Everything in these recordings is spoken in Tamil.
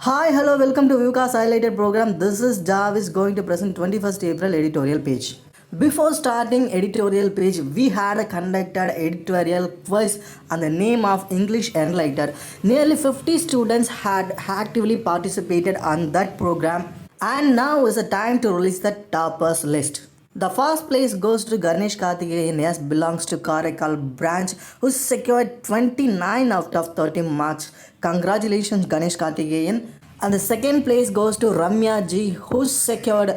Hi, hello, welcome to Vikas Highlighted program. This is Jarvis going to present 21st April editorial page. Before starting editorial page, we had a conducted editorial quiz on the name of English Enlightened. Nearly 50 students had actively participated on that program, and now is the time to release the toppers list. The first place goes to Ganesh Karthikeyan, yes, belongs to Karaikal branch, who secured 29 out of 30 marks. Congratulations, Ganesh Karthikeyan. And the second place goes to Ramya G, who secured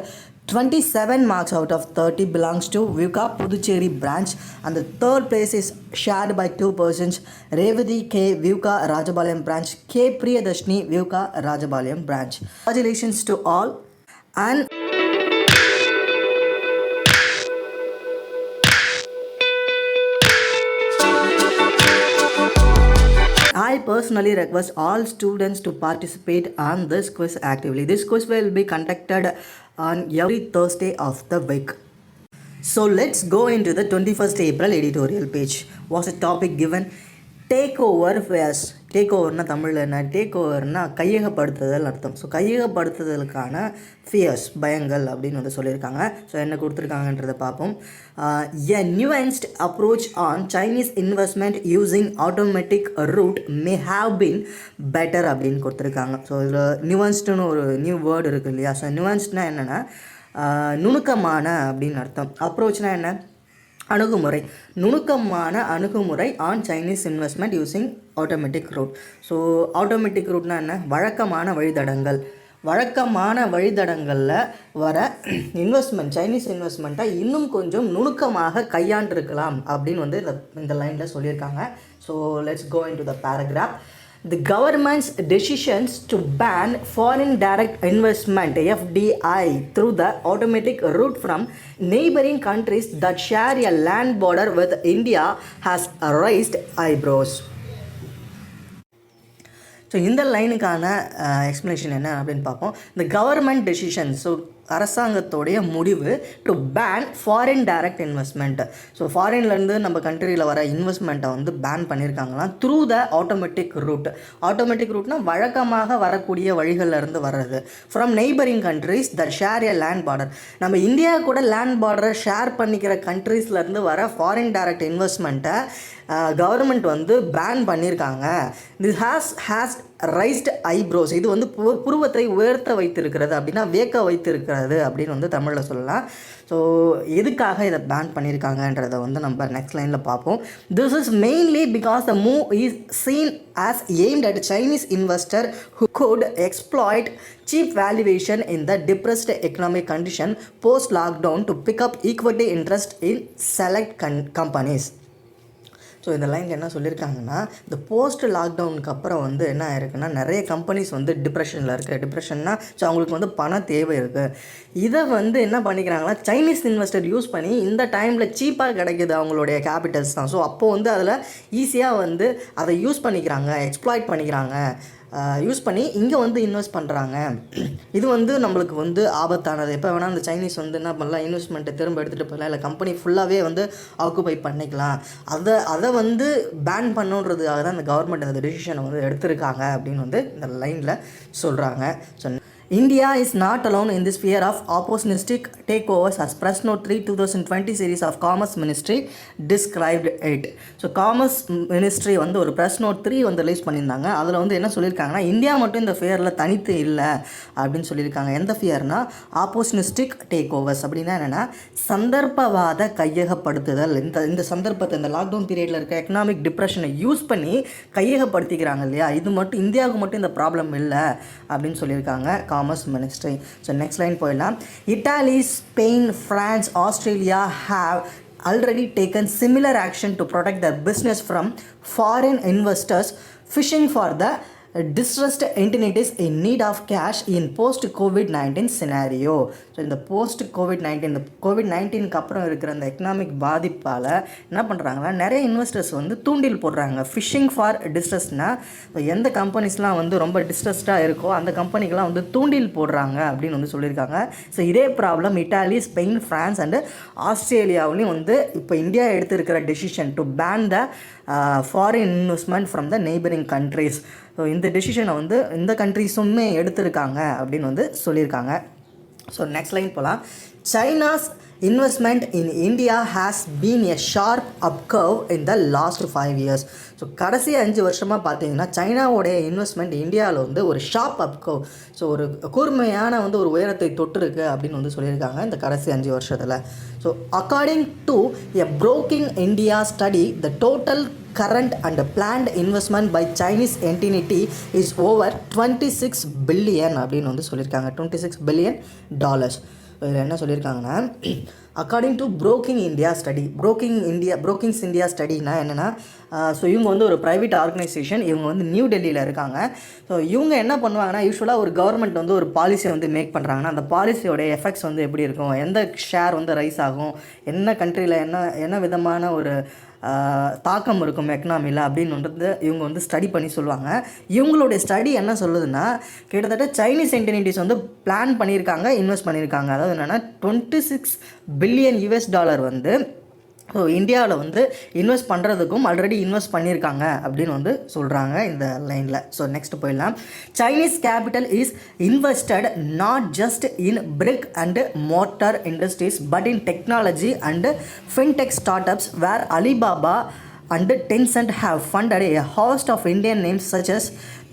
27 marks out of 30, belongs to Vivka Puducherry branch. And the third place is shared by two persons, Revati K, Vivka Rajabalayam branch, K Priyadashni, Vivka Rajabalayam branch. Congratulations to all. And I personally request all students to participate on this quiz actively. This quiz will be conducted on every Thursday of the week. So let's go into the 21st April editorial page. Was a topic given? Take over phase. Take ஓவர்னால் தமிழில் என்ன? டேக் ஓவர்னால் கையகப்படுத்துதல் அர்த்தம். ஸோ கையகப்படுத்துதலுக்கான ஃபியர்ஸ், பயங்கள் அப்படின்னு வந்து சொல்லியிருக்காங்க. ஸோ என்ன கொடுத்துருக்காங்கன்றதை பார்ப்போம். A nuanced approach on Chinese investment using automatic route may have been better அப்படின்னு கொடுத்துருக்காங்க. ஸோ இதில் நியூவன்ஸ்டுன்னு ஒரு நியூ வேர்டு இருக்குது இல்லையா? ஸோ நியூவன்ஸ்ட்னால் என்னென்னா நுணுக்கமான அப்படின்னு அர்த்தம். அப்ரோச்னால் என்ன? அணுகுமுறை. நுணுக்கமான அணுகுமுறை on Chinese investment using automatic route. So automatic ரூட்னா என்ன? வழக்கமான வழித்தடங்கள். வழக்கமான வழித்தடங்களில் வர இன்வெஸ்ட்மெண்ட், சைனீஸ் இன்வெஸ்ட்மெண்ட்டை இன்னும் கொஞ்சம் நுணுக்கமாக கையாண்டிருக்கலாம் அப்படின்னு வந்து இந்த லைனில் சொல்லியிருக்காங்க. So let's go into the paragraph. The government's decisions to ban foreign direct investment FDI through the automatic route from neighboring countries that share a land border with India has raised eyebrows. So இந்த லைனுக்கான எக்ஸ்ப்ளனேஷன் என்ன அப்படின்னு பார்ப்போம். இந்த கவர்மெண்ட் டெசிஷன், ஸோ அரசாங்கத்தோடைய முடிவு to ban foreign direct investment. So ஃபாரின்லேருந்து நம்ம கண்ட்ரியில் வர இன்வெஸ்ட்மெண்ட்டை வந்து பேன் பண்ணியிருக்காங்களாம் through the automatic route. Automatic ரூட்னால் வழக்கமாக வரக்கூடிய வழிகளிலிருந்து வர்றது. From neighbouring countries that share a land border. நம்ம இந்தியா கூட லேண்ட் பார்டரை ஷேர் பண்ணிக்கிற கண்ட்ரீஸ்லேருந்து வர ஃபாரின் டைரக்ட் இன்வெஸ்ட்மெண்ட்டை கவர்மெண்ட் வந்து பேன் பண்ணியிருக்காங்க. This has raised eyebrows. இது வந்து புருவத்தை உயர்த்த வைத்திருக்கிறது, அப்படின்னா வேக்க வைத்திருக்கிறது அப்படின்னு வந்து தமிழில் சொல்லலாம். ஸோ எதுக்காக இதை பேன் பண்ணியிருக்காங்கன்றதை வந்து நம்ம நெக்ஸ்ட் லைனில் பார்ப்போம். This is mainly because the move is scene as aimed at Chinese investor who could exploit cheap valuation in the depressed economic condition post lockdown to pick up equity interest in select companies. So இந்த லைனில் என்ன சொல்லியிருக்காங்கன்னா, இந்த போஸ்ட் லாக்டவுனுக்கு அப்புறம் வந்து என்ன ஆயிருக்குன்னா, நிறைய கம்பெனிஸ் வந்து டிப்ரெஷனில் இருக்குது. டிப்ரெஷன்னா ஸோ அவங்களுக்கு வந்து பண தேவை இருக்குது. இதை வந்து என்ன பண்ணிக்கிறாங்கன்னா, சைனீஸ் இன்வெஸ்டர் யூஸ் பண்ணி இந்த டைமில் சீப்பாக கிடைக்கிது அவங்களுடைய கேபிட்டல்ஸ் தான். ஸோ அப்போது வந்து அதில் ஈஸியாக வந்து அதை யூஸ் பண்ணிக்கிறாங்க, எக்ஸ்ப்ளாய்ட் பண்ணிக்கிறாங்க, யூஸ் பண்ணி இங்கே வந்து இன்வெஸ்ட் பண்ணுறாங்க. இது வந்து நம்மளுக்கு வந்து ஆபத்தானது. எப்போ வேணால் அந்த சைனீஸ் வந்து என்ன பண்ணலாம், இன்வெஸ்ட்மெண்ட்டை திரும்ப எடுத்துகிட்டு போகலாம், இல்லை கம்பெனி ஃபுல்லாகவே வந்து ஆக்குபை பண்ணிக்கலாம். அதை வந்து பேன் பண்ணுன்றதுக்காக தான் இந்த கவர்மெண்ட் அந்த டெசிஷனை வந்து எடுத்திருக்காங்க அப்படின்னு வந்து இந்த லைனில் சொல்கிறாங்க. So India is not alone in this fear of opportunistic takeovers as Press Note 3 2020 series of Commerce Ministry described it. So commerce ministry வந்து ஒரு Press Note 3 வந்து ரிலீஸ் பண்ணியிருந்தாங்க. அதில் வந்து என்ன சொல்லியிருக்காங்கன்னா, இந்தியா மட்டும் இந்த ஃபியரில் தனித்து இல்லை அப்படின்னு சொல்லியிருக்காங்க. எந்த ஃபியர்னால் ஆப்போர்ச்சுனிஸ்டிக் டேக் ஓவர்ஸ். அப்படின்னா என்னென்னா சந்தர்ப்பவாத கையகப்படுத்துதல். இந்த சந்தர்ப்பத்தை, இந்த லாக்டவுன் பீரியடில் இருக்க எக்கனாமிக் டிப்ரெஷனை யூஸ் பண்ணி கையகப்படுத்திக்கிறாங்க இல்லையா? இது மட்டும் இந்தியாவுக்கு மட்டும் இந்த ப்ராப்ளம் இல்லை அப்படின்னு சொல்லியிருக்காங்க commerce ministry. So next line போயிடலாம். Italy, Spain, France, Australia have already taken similar action to protect their business from foreign investors fishing for the distressed entities in need of cash in post-COVID-19 scenario. So இந்த post-COVID-19, இந்த COVID-19க்கு அப்புறம் இருக்கிற அந்த எக்கனாமிக் பாதிப்பால் என்ன பண்ணுறாங்கன்னா, நிறைய இன்வெஸ்டர்ஸ் வந்து தூண்டில் போடுறாங்க. ஃபிஷிங் ஃபார் டிஸ்ட்ரெஸ்னால் எந்த கம்பெனிஸ்லாம் வந்து ரொம்ப டிஸ்ட்ரெஸ்டாக இருக்கோ அந்த கம்பெனிக்கெலாம் வந்து தூண்டில் போடுறாங்க அப்படின்னு வந்து சொல்லியிருக்காங்க. ஸோ இதே problem Italy, Spain, France and ஆஸ்திரேலியாவிலையும் வந்து இப்போ இந்தியா எடுத்திருக்கிற decision to ban the foreign investment from the neighbouring countries. So இந்த டெசிஷனை வந்து இந்த கண்ட்ரிஸுமே எடுத்திருக்காங்க அப்படின்னு வந்து சொல்லியிருக்காங்க. ஸோ நெக்ஸ்ட் லைன் போகலாம். China's investment in India has been a sharp upcurve in the last 5 years. So கடைசி 5 வருஷமாக பார்த்தீங்கன்னா சைனாவோடைய இன்வெஸ்ட்மெண்ட் இந்தியாவில் வந்து ஒரு ஷார்ப் அப்கர்வ், ஸோ ஒரு கூர்மையான வந்து ஒரு உயரத்தை தொட்டிருக்கு அப்படின்னு வந்து சொல்லியிருக்காங்க இந்த கடைசி 5 வருஷத்தில். So according to a broking India study, the total current and planned investment by Chinese entity is over 26 billion அப்படின்னு வந்து சொல்லியிருக்காங்க. $26 billion. இதில் என்ன சொல்லியிருக்காங்கன்னா, according to Brooking India study, Brookings India ஸ்டடினா என்னென்னா, ஸோ இவங்க வந்து ஒரு ப்ரைவேட் ஆர்கனைசேஷன், இவங்க வந்து நியூ டெல்லியில் இருக்காங்க. ஸோ இவங்க என்ன பண்ணுவாங்கன்னா, யூஸ்வலாக ஒரு கவர்மெண்ட் வந்து ஒரு பாலிசியை வந்து மேக் பண்ணுறாங்கன்னா அந்த பாலிசியோடைய எஃபெக்ட்ஸ் வந்து எப்படி இருக்கும், எந்த ஷேர் வந்து ரைஸ் ஆகும், என்ன கண்ட்ரியில் என்ன விதமான ஒரு தாக்கம் இருக்கும் எக்கனாமியில் அப்படின்றது இவங்க வந்து ஸ்டடி பண்ணி சொல்லுவாங்க. இவங்களுடைய ஸ்டடி என்ன சொல்லுதுன்னா, கிட்டத்தட்ட சைனீஸ் என்டினிட்டிஸ் வந்து பிளான் பண்ணியிருக்காங்க, இன்வெஸ்ட் பண்ணியிருக்காங்க. அதாவது என்னென்னா $26 billion வந்து ஸோ இந்தியாவில் வந்து இன்வெஸ்ட் பண்ணுறதுக்கும் ஆல்ரெடி இன்வெஸ்ட் பண்ணியிருக்காங்க அப்படின்னு வந்து சொல்கிறாங்க இந்த லைனில். ஸோ நெக்ஸ்ட் போயிடலாம். Chinese capital is invested not just in brick and mortar industries but in technology and fintech startups where Alibaba and Tencent have funded a host of Indian names such as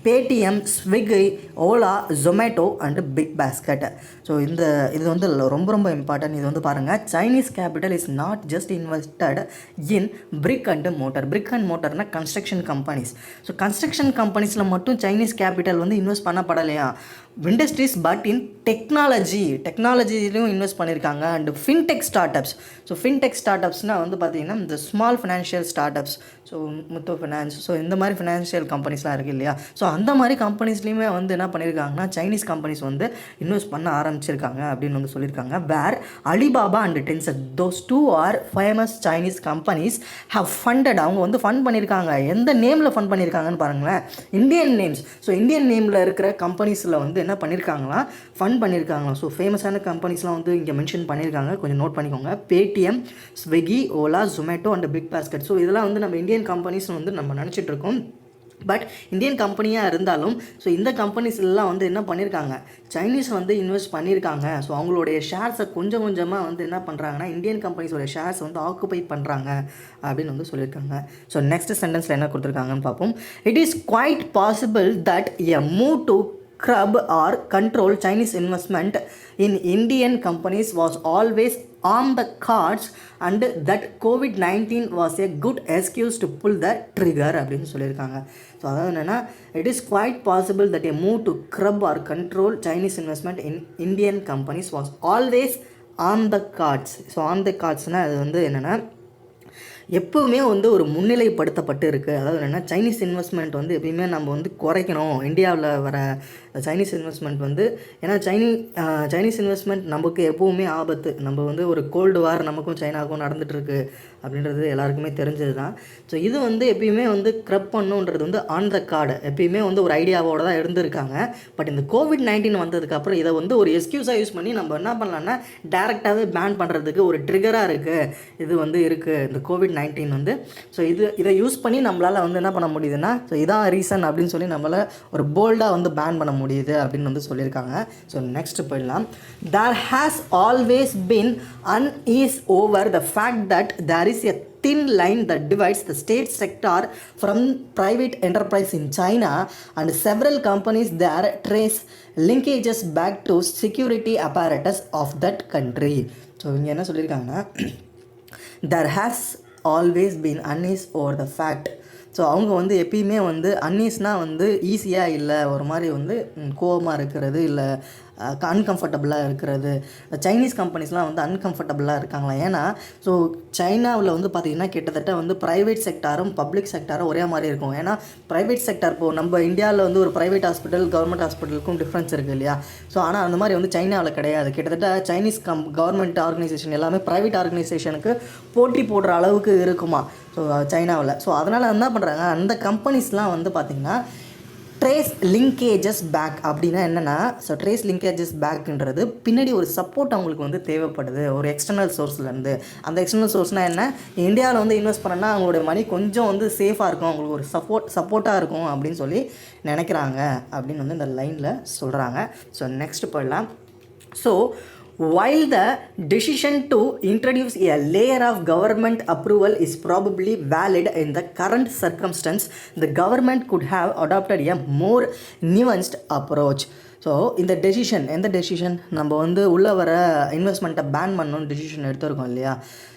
Paytm, Swiggy, Ola, Zomato and Big Basket. So இது வந்து ரொம்ப இம்பார்ட்டன்ட். இது வந்து பாருங்கள், Chinese capital is not just invested in brick and மோட்டர்னா கன்ஸ்ட்ரக்ஷன் கம்பெனிஸ். ஸோ கன்ஸ்ட்ரக்ஷன் கம்பெனிஸில் மட்டும் சைனீஸ் கேபிட்டல் வந்து இன்வெஸ்ட் பண்ணப்படலையா, இண்டஸ்ட்ரீஸ் பட் இன் டெக்னாலஜிலையும் இன்வெஸ்ட் பண்ணியிருக்காங்க. And fintech startups. So fintech ஸ்டார்ட்-அப்ஸ்னால் வந்து பார்த்திங்கன்னா இந்த small financial startups, so Muthoot finance, so இந்த மாதிரி ஃபினான்ஷியல் கம்பெனிஸ்லாம் இருக்குது இல்லையா. ஸோ அந்த மாதிரி கம்பெனிஸ்லேயுமே வந்து என்ன பண்ணியிருக்காங்கன்னா சைனீஸ் கம்பெனிஸ் வந்து இன்வெஸ்ட் பண்ண ஆரம்பிச்சிருக்காங்க அப்படின்னு வந்து சொல்லியிருக்காங்க. Where Alibaba and Tencent, those two are famous Chinese companies have funded, அவங்க வந்து ஃபண்ட் பண்ணியிருக்காங்க. எந்த நேமில் ஃபண்ட் பண்ணியிருக்காங்கன்னு பாருங்களேன், இந்தியன் நேம்ஸ். ஸோ இந்தியன் நேமில் இருக்கிற கம்பெனிஸில் வந்து என்ன பண்ணியிருக்காங்களா, ஃபண்ட் பண்ணியிருக்காங்களா. ஸோ ஃபேமஸான கம்பெனிஸ்லாம் வந்து இங்கே மென்ஷன் பண்ணியிருக்காங்க, கொஞ்சம் நோட் பண்ணிக்கோங்க. Paytm, Swiggy, Ola, Zomato and Big Basket. So இதெல்லாம் வந்து நம்ம இந்தியன் கம்பெனிஸ் வந்து நம்ம நினச்சிட்டு இருக்கோம். பட் இந்தியன் கம்பெனியாக இருந்தாலும் ஸோ இந்த கம்பெனிஸ் எல்லாம் வந்து என்ன பண்ணியிருக்காங்க, சைனீஸ் வந்து இன்வெஸ்ட் பண்ணியிருக்காங்க. ஸோ அவங்களுடைய ஷேர்ஸை கொஞ்சம் கொஞ்சமாக வந்து என்ன பண்ணுறாங்கன்னா இந்தியன் கம்பெனிஸோட ஷேர்ஸ் வந்து ஆக்குபை பண்ணுறாங்க அப்படின்னு வந்து சொல்லியிருக்காங்க. ஸோ நெக்ஸ்ட் சென்டென்ஸில் என்ன கொடுத்துருக்காங்கன்னு பார்ப்போம். It is quite possible that a move to curb or control Chinese investment in Indian companies was always on the cards and that COVID-19 was a good excuse to pull the trigger அப்படின்னு சொல்லியிருக்காங்க. ஸோ அதாவது என்னென்னா, it is quite possible that a move to curb or control Chinese investment in Indian companies was always on the cards. So on the கார்ட்ஸ்னால் அது வந்து என்னென்னா எப்போவுமே வந்து ஒரு முன்னிலைப்படுத்தப்பட்டு இருக்குது. அதாவது என்னென்னா சைனீஸ் இன்வெஸ்ட்மெண்ட் வந்து எப்பயுமே நம்ம வந்து குறைக்கணும். இந்தியாவில் வர சைனீஸ் இன்வெஸ்ட்மெண்ட் வந்து, ஏன்னா சைனீஸ் இன்வெஸ்ட்மெண்ட் நமக்கு எப்போவுமே ஆபத்து. நம்ம வந்து ஒரு கோல்டு வார் நமக்கும் சைனாவுக்கும் நடந்துகிட்ருக்கு அப்படின்றது எல்லாருக்குமே தெரிஞ்சது தான். ஸோ இது வந்து எப்பயுமே வந்து க்ரப் பண்ணுன்றது வந்து ஆன் த கார்டு எப்பயுமே வந்து ஒரு ஐடியாவோடு தான் இருந்திருக்காங்க. பட் இந்த COVID-19 வந்ததுக்கப்புறம் இதை வந்து ஒரு எக்ஸ்கியூஸாக யூஸ் பண்ணி நம்ம என்ன பண்ணலான்னா டேரெக்டாகவே பேன் பண்ணுறதுக்கு ஒரு ட்ரிகராக இருக்குது. இது வந்து இருக்குது இந்த COVID-19 வந்து. ஸோ இதை யூஸ் பண்ணி நம்மளால் வந்து என்ன பண்ண முடியுதுன்னா, ஸோ இதான் ரீசன் அப்படின்னு சொல்லி நம்மளால் ஒரு போல்டாக வந்து பேன் பண்ண முடியுது அப்படின்னு வந்து சொல்லியிருக்காங்க. ஸோ நெக்ஸ்ட் போயிடலாம். There has always been unease over the fact that there is a thin line that divides the state sector from private enterprise in China, and several companies there trace linkages back to security apparatus of that country. So இங்கே என்ன சொல்லியிருக்காங்கன்னா, there has always been unease over the fact. So அவங்க வந்து எப்பயுமே வந்து அன்னீஸ்னால் வந்து ஈஸியாக இல்லை, ஒரு மாதிரி வந்து கோவமாக இருக்கிறது, இல்லை அன்கம்ஃபர்டபுளாக இருக்கிறது. சைனீஸ் கம்பெனிஸ்லாம் வந்து அன்கம்ஃபர்டபுளாக இருக்காங்களா. ஏன்னா ஸோ சைனாவில் வந்து பார்த்திங்கன்னா கிட்டத்தட்ட வந்து ப்ரைவேட் செக்டாரும் பப்ளிக் செக்டாரும் ஒரே மாதிரி இருக்கும். ஏன்னா ப்ரைவேட் செக்டார் இப்போது நம்ம இந்தியாவில் வந்து ஒரு ப்ரைவேட் ஹாஸ்பிட்டல் கவர்மெண்ட் ஹாஸ்பிட்டலுக்கும் டிஃப்ரென்ஸ் இருக்குது இல்லையா. ஸோ ஆனால் அந்த மாதிரி வந்து சைனாவில் கிடையாது. கிட்டத்தட்ட சைனீஸ் கவர்மெண்ட் ஆர்கனைசேஷன் எல்லாமே ப்ரைவேட் ஆர்கனைசேஷனுக்கு போட்டி போடுற அளவுக்கு இருக்குமா ஸோ சைனாவில். ஸோ அதனால் என்ன பண்ணுறாங்க, அந்த கம்பெனிஸ்லாம் வந்து பார்த்திங்கன்னா ட்ரேஸ் லிங்கேஜஸ் பேக் அப்படின்னா என்னென்னா, ஸோ ட்ரேஸ் லிங்கேஜஸ் பேக்குன்றது பின்னாடி ஒரு சப்போர்ட் அவங்களுக்கு வந்து தேவைப்படுது ஒரு எக்ஸ்டர்னல் சோர்ஸ்லேருந்து. அந்த எக்ஸ்டர்னல் சோர்ஸ்னால் என்ன, இந்தியாவில் வந்து இன்வெஸ்ட் பண்ணனா அவங்களுடைய மணி கொஞ்சம் வந்து சேஃபாக இருக்கும், அவங்களுக்கு ஒரு சப்போர்ட்டாக இருக்கும் அப்படின்னு சொல்லி நினைக்கிறாங்க அப்படின்னு வந்து இந்த லைனில் சொல்கிறாங்க. ஸோ நெக்ஸ்ட் போயிடலாம். So while the decision to introduce a layer of government approval is probably valid in the current circumstance, the government could have adopted a more nuanced approach. So இந்த டெசிஷன், எந்த டெசிஷன், நம்ம வந்து உள்ளே வர இன்வெஸ்ட்மெண்ட்டை பேன் பண்ணணும்னு டெசிஷன் எடுத்துருக்கோம் இல்லையா.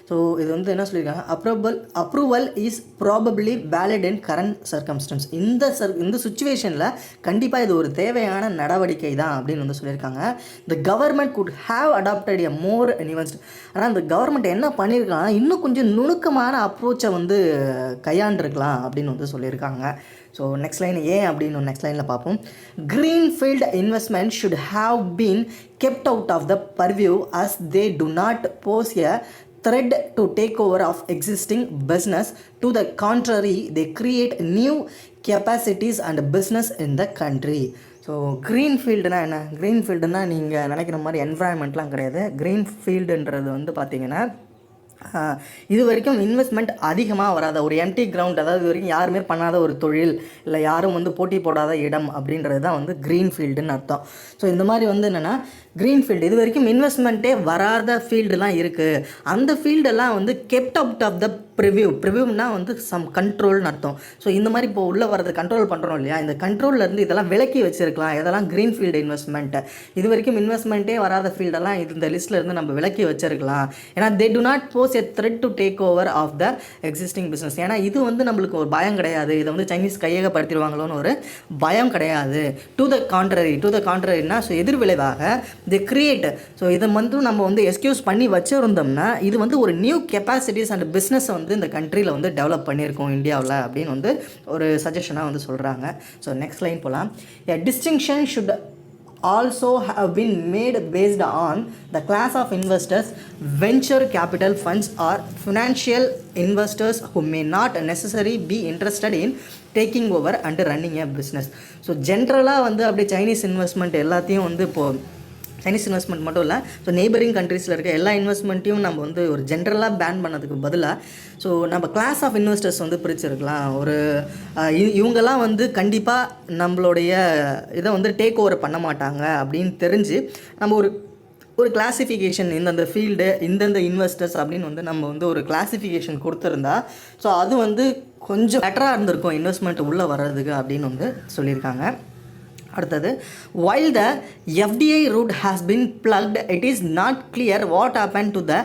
ஸோ இது வந்து என்ன சொல்லியிருக்காங்க, approval is probably valid in current circumstances. இந்த சுச்சுவேஷனில் கண்டிப்பாக இது ஒரு தேவையான நடவடிக்கை தான் அப்படின்னு வந்து சொல்லியிருக்காங்க. The government could have adopted a more nuanced. ஆனால் இந்த கவர்மெண்ட் என்ன பண்ணியிருக்காங்க, இன்னும் கொஞ்சம் நுணுக்கமான அப்ரோச்சை வந்து கையாண்டிருக்கலாம் அப்படின்னு வந்து சொல்லியிருக்காங்க. ஸோ நெக்ஸ்ட் லைன் ஏன் அப்படின்னு நெக்ஸ்ட் லைனில் பார்ப்போம். greenfield investment should have been kept out of the purview as they do not pose a threat to take over of existing business. To the contrary, they create new capacities and business in the country. So க்ரீன்ஃபீல்டுனா என்ன, க்ரீன்ஃபீல்டுனால் நீங்கள் நினைக்கிற மாதிரி என்வரான்மெண்ட்லாம் கிடையாது. க்ரீன்ஃபீல்டுன்றது வந்து பார்த்திங்கன்னா இது வரைக்கும் இன்வெஸ்ட்மெண்ட் அதிகமாக வராத ஒரு எம்டி கிரவுண்ட், அதாவது இது வரைக்கும் யாருமே பண்ணாத ஒரு தொழில், இல்லை யாரும் வந்து போட்டி போடாத இடம் அப்படின்றது தான் வந்து க்ரீன்ஃபீல்டுன்னு அர்த்தம். ஸோ இந்த மாதிரி வந்து என்னென்னா க்ரீன்ஃபீல்டு இது வரைக்கும் இன்வெஸ்ட்மெண்ட்டே வராத ஃபீல்டுலாம் இருக்குது. அந்த ஃபீல்டெல்லாம் வந்து கெப்ட் அவுட் ஆஃப் த ப்ரிவ்யூனா வந்து சம் கண்ட்ரோல்னு அர்த்தம். ஸோ இந்த மாதிரி இப்போ உள்ளே வரது கண்ட்ரோல் பண்ணுறோம் இல்லையா, இந்த கண்ட்ரோல்லேருந்து இதெல்லாம் விலக்கி வச்சுருக்கலாம். இதெல்லாம் க்ரீன்ஃபீல்டு இன்வெஸ்ட்மெண்ட்டு. இது வரைக்கும் இன்வெஸ்ட்மெண்ட்டே வராத ஃபீல்டெல்லாம் இந்த லிஸ்ட்லேருந்து நம்ம விலக்கி வச்சுருக்கலாம். ஏன்னா they do not pose a threat to take over of the existing business. ஏன்னா இது வந்து நம்மளுக்கு ஒரு பயம் கிடையாது, இதை வந்து சைனீஸ் கையகப்படுத்திடுவாங்களோன்னு ஒரு பயம் கிடையாது. டு த கான்ட்ரரினா ஸோ எதிர்விளைவாக தி கிரியேட். ஸோ இதை வந்து நம்ம வந்து எக்ஸ்கியூஸ் பண்ணி வச்சுருந்தோம்னா இது வந்து ஒரு நியூ கெப்பாசிட்டிஸ் அண்ட் பிஸ்னஸ் வந்து இந்த கண்ட்ரியில் வந்து டெவலப் பண்ணியிருக்கோம் இந்தியாவில் அப்படின்னு வந்து ஒரு சஜஷனாக வந்து சொல்கிறாங்க. ஸோ நெக்ஸ்ட் லைன் போகலாம். A distinction should also have been made based on the class of investors. Venture capital funds or financial investors who may not necessarily be interested in taking over and running a business. So ஜென்ரலாக வந்து அப்படியே சைனீஸ் இன்வெஸ்ட்மெண்ட் எல்லாத்தையும் வந்து இப்போது சைனீஸ் இன்வெஸ்ட்மெண்ட் மட்டும் இல்லை, ஸோ நெய்பரிங் கண்ட்ரீஸில் இருக்க எல்லா இன்வெஸ்ட்மெண்ட்டையும் நம்ம வந்து ஒரு ஜென்ரலாக பேன் பண்ணதுக்கு பதிலாக ஸோ நம்ம கிளாஸ் ஆஃப் இன்வெஸ்டர்ஸ் வந்து பிரிச்சிருக்கலாம். ஒரு இவங்கெல்லாம் வந்து கண்டிப்பாக நம்மளுடைய இதை வந்து டேக் ஓவர் பண்ண மாட்டாங்க அப்படின்னு தெரிஞ்சு நம்ம ஒரு கிளாஸிஃபிகேஷன் இந்தந்த ஃபீல்டு இந்தந்த இன்வெஸ்டர்ஸ் அப்படின்னு வந்து நம்ம வந்து ஒரு கிளாஸிஃபிகேஷன் கொடுத்துருந்தா ஸோ அது வந்து கொஞ்சம் பெட்டராக இருந்திருக்கும் இன்வெஸ்ட்மெண்ட் உள்ளே வர்றதுக்கு அப்படின்னு வந்து சொல்லியிருக்காங்க. அடுத்தது, while the FDA route has been plugged, it is not clear what happened to the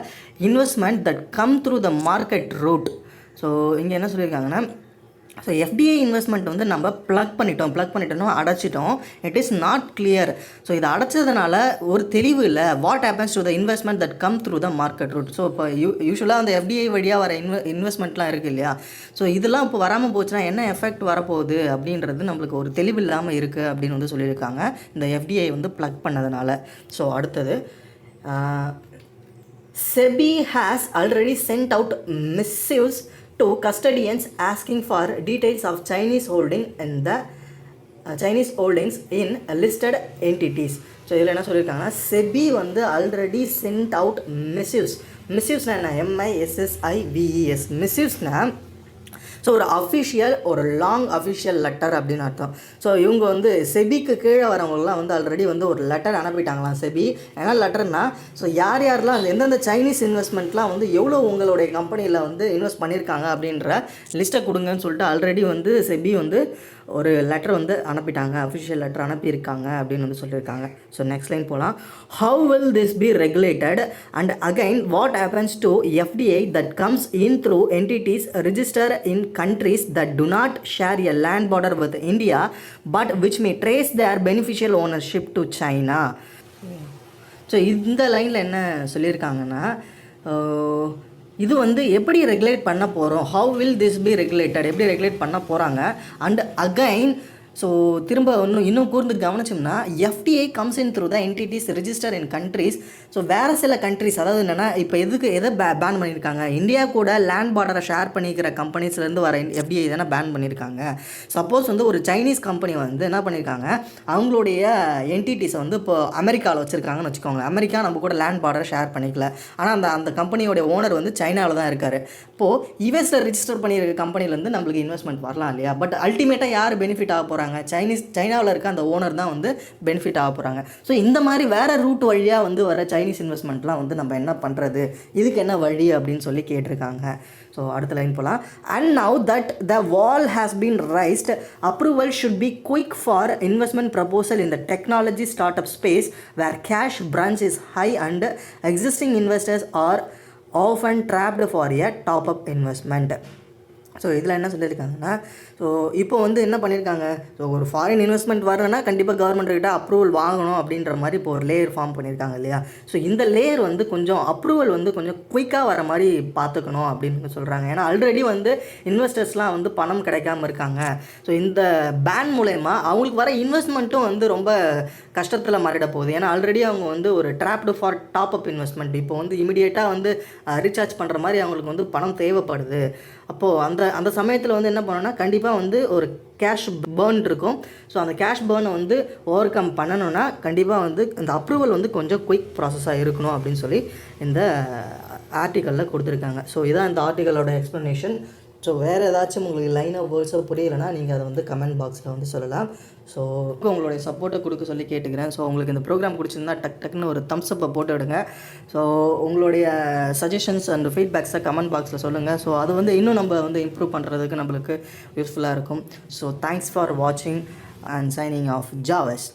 investment that come through the market route. So இங்கே என்ன சொல்லியிருக்காங்கன்னா, ஸோ எஃப்டிஐ இன்வெஸ்ட்மெண்ட் வந்து நம்ம ப்ளக் பண்ணிட்டோம் அடைச்சிட்டோம். It is not clear. So இதை அடைச்சதுனால ஒரு தெளிவு இல்லை. What happens to the investment that come through the market route. So இப்போ யூஸ்வலாக அந்த எஃப்டிஐ வழியாக வர இன்வெஸ்ட்மெண்ட்லாம் இருக்குது இல்லையா, ஸோ இதெல்லாம் இப்போ வராமல் போச்சுன்னா என்ன எஃபெக்ட் வரப்போகுது அப்படின்றது நம்மளுக்கு ஒரு தெளிவு இல்லாமல் இருக்குது அப்படின்னு வந்து சொல்லியிருக்காங்க இந்த எஃப்டிஐ வந்து ப்ளக் பண்ணதுனால. ஸோ அடுத்தது, SEBI has already sent out missives to custodians asking for details of Chinese holdings in listed entities. So இதில் என்ன சொல்லியிருக்காங்கன்னா, செபி வந்து ஆல்ரெடி சென்ட் அவுட் மிஸ்யூஸ்னால் என்ன, MISSIVES மிஸ்யூஸ்னால் ஸோ ஒரு அஃபிஷியல் ஒரு லாங் அஃபிஷியல் லெட்டர் அப்படின்னு அர்த்தம். ஸோ இவங்க வந்து செபிக்கு கீழே வரவங்களாம் வந்து ஆல்ரெடி வந்து ஒரு லெட்டர் அனுப்பிட்டாங்களாம் செபி. என்ன லெட்டர்னா, ஸோ யாரெல்லாம் எந்தெந்த சைனீஸ் இன்வெஸ்ட்மெண்ட்லாம் வந்து எவ்வளோ உங்களுடைய கம்பெனியில் வந்து இன்வெஸ்ட் பண்ணியிருக்காங்க அப்படின்ற லிஸ்ட்டை கொடுங்கன்னு சொல்லிட்டு ஆல்ரெடி வந்து செபி வந்து ஒரு லெட்டர் வந்து அனுப்பிட்டாங்க, அஃபிஷியல் லெட்டர் அனுப்பியிருக்காங்க அப்படின்னு வந்து சொல்லியிருக்காங்க. ஸோ நெக்ஸ்ட் லைன் போகலாம். How will this be regulated and again what happens to FDI that comes in through entities register in countries that do not share a land border with India but which may trace their beneficial ownership to China. So இந்த லைனில் என்ன சொல்லியிருக்காங்கன்னா, இது வந்து எப்படி ரெகுலேட் பண்ண போகிறோம், how will this be regulated, எப்படி ரெகுலேட் பண்ண போகிறாங்க. அண்ட் அகைன் ஸோ திரும்ப இன்னும் கூர்ந்து கவனிச்சோம்னா FDI comes in through the entities register in countries. So வேறு சில கண்ட்ரிஸ், அதாவது என்னென்னா இப்போ எதை பேன் பண்ணியிருக்காங்க, இந்தியா கூட லேண்ட் பார்டரை ஷேர் பண்ணிக்கிற கம்பெனிஸ்லேருந்து வர எஃப்டிஐ தானே பேன் பண்ணியிருக்காங்க. சப்போஸ் வந்து ஒரு சைனீஸ் கம்பெனி வந்து என்ன பண்ணியிருக்காங்க, அவங்களுடைய என்டிட்டிஸை வந்து இப்போ அமெரிக்காவில் வச்சுருக்காங்கன்னு வச்சுக்கோங்க. அமெரிக்கா நம்ம கூட லேண்ட் பார்டரை ஷேர் பண்ணிக்கல, ஆனால் அந்த கம்பெனியோடைய ஓனர் வந்து சைனாவில் தான் இருக்கார். இப்போது யூஎஸில் ரிஜிஸ்டர் பண்ணியிருக்க கம்பெனிலேருந்து நம்மளுக்கு இன்வெஸ்ட்மெண்ட் வரலாம் இல்லையா? பட் அல்டிமேட்டாக யார் பெனிஃபிட் ஆக போகிறாங்க? சைனாவில் இருக்க அந்த ஓனர் தான் வந்து பெனிஃபிட் ஆக போகிறாங்க. ஸோ இந்த மாதிரி வேறு ரூட் வழியாக வந்து வர சைனீஸ் இன்வெஸ்ட்மெண்ட்லாம் வந்து நம்ம என்ன பண்ணுறது, இதுக்கு என்ன வழி அப்படின்னு சொல்லி கேட்டிருக்காங்க. ஸோ அடுத்த லைன் போகலாம். And now that the wall has been raised, approval should be quick for investment proposal in the technology start up space where cash burn is high and existing investors are often trapped for a top up investment. So இதில் என்ன சொல்லியிருக்காங்கன்னா, ஸோ இப்போ வந்து என்ன பண்ணியிருக்காங்க, ஸோ ஒரு ஃபாரின் இன்வெஸ்ட்மெண்ட் வரணும்னா கண்டிப்பாக கவர்மெண்ட்கிட்ட அப்ரூவல் வாங்கணும் அப்படின்ற மாதிரி இப்போ ஒரு லேயர் ஃபார்ம் பண்ணியிருக்காங்க இல்லையா? ஸோ இந்த லேயர் வந்து கொஞ்சம் அப்ரூவல் வந்து கொஞ்சம் குயிக்காக வர மாதிரி பார்த்துக்கணும் அப்படின்னு சொல்கிறாங்க. ஏன்னா ஆல்ரெடி வந்து இன்வெஸ்டர்ஸ்லாம் வந்து பணம் கிடைக்காம இருக்காங்க. ஸோ இந்த பேன் மூலயமா அவங்களுக்கு வர இன்வெஸ்ட்மெண்ட்டும் வந்து ரொம்ப கஷ்டத்தில் மாறிட போகுது. ஏன்னா ஆல்ரெடி அவங்க வந்து ஒரு dropped for top up investment, இப்போ வந்து இமிடியேட்டாக வந்து ரீசார்ஜ் பண்ணுற மாதிரி அவங்களுக்கு வந்து பணம் தேவைப்படுது. அப்போது அந்த சமயத்தில் வந்து என்ன பண்ணணும்னா கண்டிப்பாக வந்து ஒரு கேஷ் பேர்ன் இருக்கும். ஸோ அந்த கேஷ் பேர்னை வந்து ஓவர் கம் பண்ணணும்னா கண்டிப்பாக வந்து இந்த அப்ரூவல் வந்து கொஞ்சம் குயிக் ப்ராசஸாக இருக்கணும் அப்படின்னு சொல்லி இந்த ஆர்டிக்கலில் கொடுத்துருக்காங்க. ஸோ இதான் இந்த ஆர்டிக்கலோட எக்ஸ்ப்ளனேஷன். ஸோ வேறு ஏதாச்சும் உங்களுக்கு லைன் ஆஃப் வேர்ட்ஸோ புரியலைன்னா நீங்கள் அதை வந்து கமெண்ட் பாக்ஸில் வந்து சொல்லலாம். ஸோ உங்களுடைய சப்போர்ட்டை கொடுக்க சொல்லி கேட்டுக்கிறேன். ஸோ உங்களுக்கு இந்த ப்ரோக்ராம் பிடிச்சிருந்தா டக்குன்னு ஒரு தம்ஸ் அப்பை போட்டு விடுங்க. ஸோ உங்களுடைய சஜஷன்ஸ் அண்ட் ஃபீட்பேக்ஸை கமெண்ட் பாக்ஸில் சொல்லுங்கள். ஸோ அது வந்து இன்னும் நம்ம வந்து இம்ப்ரூவ் பண்ணுறதுக்கு நம்மளுக்கு யூஸ்ஃபுல்லாக இருக்கும். ஸோ தேங்க்ஸ் ஃபார் வாட்சிங் அண்ட் சைனிங் ஆஃப் ஜாவஸ்.